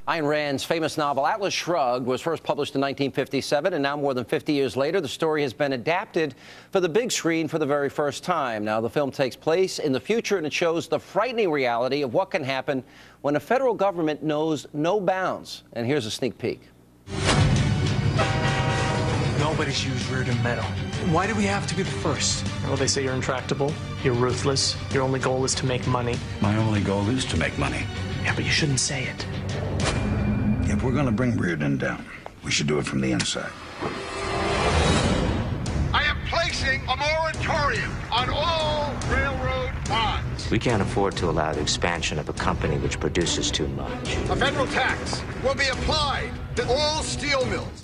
Ayn Rand's famous novel Atlas Shrugged was first published in 1957, and now more than 50 years later, the story has been adapted for the big screen for the very first time. Now, the film takes place in the future, and it shows the frightening reality of what can happen when a federal government knows no bounds. And here's a sneak peek. Nobody's used Reardon metal. Why do we have to be the first? Well, they say you're intractable, you're ruthless, your only goal is to make money. My only goal is to make money. Yeah, but you shouldn't say it. If we're going to bring Reardon down, we should do it from the inside. I am placing a moratorium on all railroad bonds. We can't afford to allow the expansion of a company which produces too much. A federal tax will be applied to all steel mills.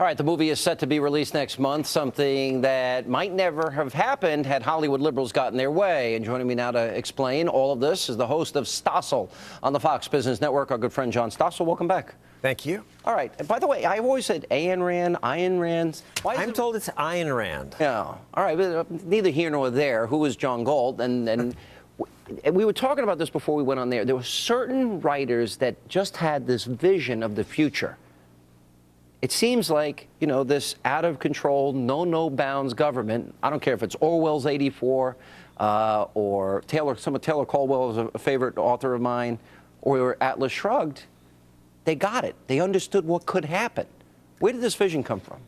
All right, the movie is set to be released next month, something that might never have happened had Hollywood liberals gotten their way. And joining me now to explain all of this is the host of Stossel on the Fox Business Network, our good friend John Stossel. Welcome back. Thank you. All right. And by the way, I've always said Ayn Rand. I'm told it's Ayn Rand. Yeah. All right. Neither here nor there. Who is John Gold? And we were talking about this before we went on there. There were certain writers that just had this vision of the future. It seems like, you know, this out-of-control, no bounds government, I don't care if it's Orwell's 84 or some of Taylor Caldwell is a favorite author of mine, or Atlas Shrugged, they got it. They understood what could happen. Where did this vision come from?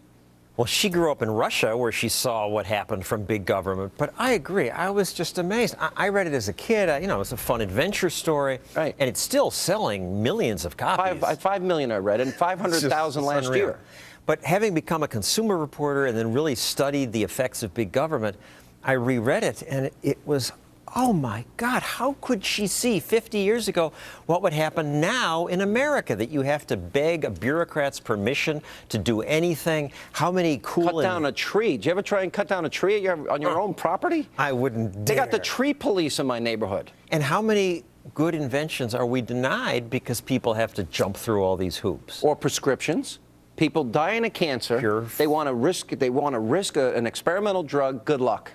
Well, she grew up in Russia where she saw what happened from big government. But I agree. I was just amazed. I read it as a kid. You know, it's a fun adventure story. Right. And it's still selling millions of copies. 5 million I read, and 500,000 last year. But having become a consumer reporter and then really studied the effects of big government, I reread it, and it was, oh my God, how could she see 50 years ago what would happen now in America, that you have to beg a bureaucrat's permission to do anything? How many Cut down a tree. Did you ever try and cut down a tree on your own property? I wouldn't dare. They got the tree police in my neighborhood. And how many good inventions are we denied because people have to jump through all these hoops? Or prescriptions. People dying of cancer. They want to risk an experimental drug. Good luck.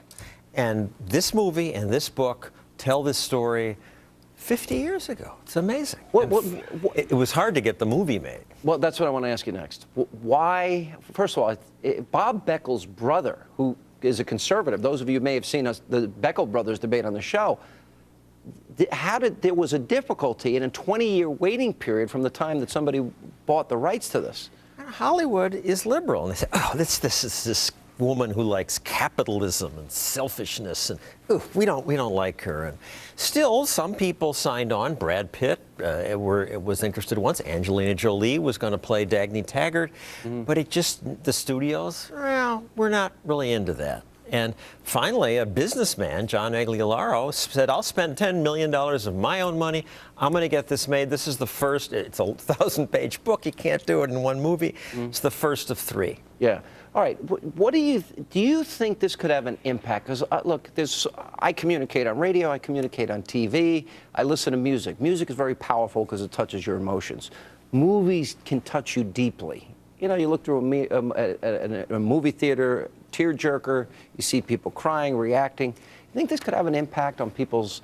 And this movie and this book tell this story 50 years ago. It's amazing. It was hard to get the movie made. Well, that's what I want to ask you next. Why, first of all, Bob Beckel's brother, who is a conservative, those of you who may have seen the Beckel brothers debate on the show, there was a difficulty in a 20-year waiting period from the time that somebody bought the rights to this. Hollywood is liberal, and they say, oh, this is this woman who likes capitalism and selfishness, and we don't like her. And still, some people signed on. Brad Pitt was interested once. Angelina Jolie was going to play Dagny Taggart, but the studios, well, we're not really into that. And finally, a businessman, John Aguilaro, said, I'll spend $10 million of my own money. I'm going to get this made. This is the first. It's a 1,000-page book. You can't do it in one movie. It's the first of 3. Yeah. All right. What do you think this could have an impact? Because look, I communicate on radio. I communicate on TV. I listen to music. Music is very powerful because it touches your emotions. Movies can touch you deeply. You know, you look through a movie theater, tearjerker, you see people crying, reacting. You think this could have an impact on people's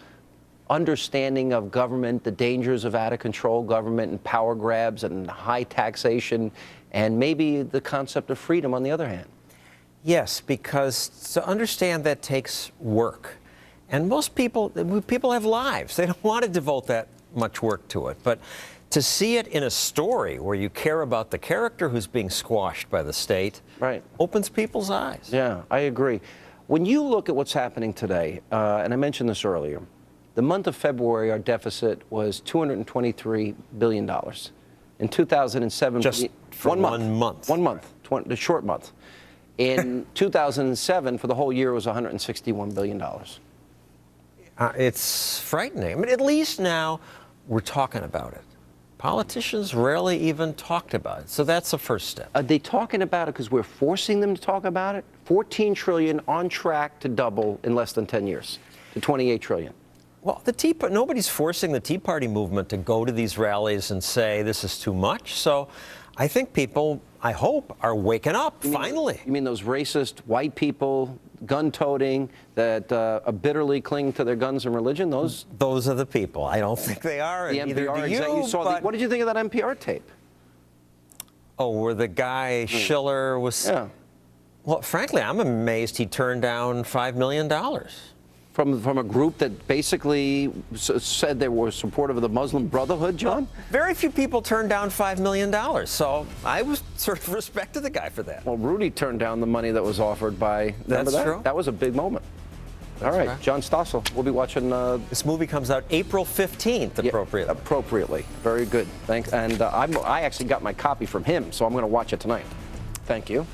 understanding of government, the dangers of out-of-control government and power grabs and high taxation, and maybe the concept of freedom on the other hand? Yes, because to understand that takes work. And most people have lives. They don't want to devote that much work to it. But to see it in a story where you care about the character who's being squashed by the state, right, opens people's eyes. Yeah, I agree. When you look at what's happening today, and I mentioned this earlier, the month of February, our deficit was $223 billion. In 2007, just for one month. 1 month, the short month. In 2007, for the whole year, it was $161 billion. It's frightening. I mean, at least now we're talking about it. Politicians rarely even talked about it, so that's the first step. Are they talking about it because we're forcing them to talk about it? $14 trillion on track to double in less than 10 years, to $28 trillion. Well, nobody's forcing the Tea Party movement to go to these rallies and say this is too much. So I think people, I hope, are waking up finally. You mean those racist white people, gun-toting, that bitterly cling to their guns and religion? Those are the people. I don't think they are. the and neither NPR do exec- you, you saw but- what did you think of that NPR tape? Oh, where the guy Schiller was. Yeah. Well, frankly, I'm amazed he turned down $5 million. From a group that basically said they were supportive of the Muslim Brotherhood, John? Very few people turn down $5 million, so I was sort of respected the guy for that. Well, Rudy turned down the money that was offered by. Remember That's that? true. That was a big moment. All right, right. John Stossel. We'll be watching. This movie comes out April 15th, Yeah, appropriately. appropriately. Very good. Thanks. And I actually got my copy from him, so I'm going to watch it tonight. Thank you.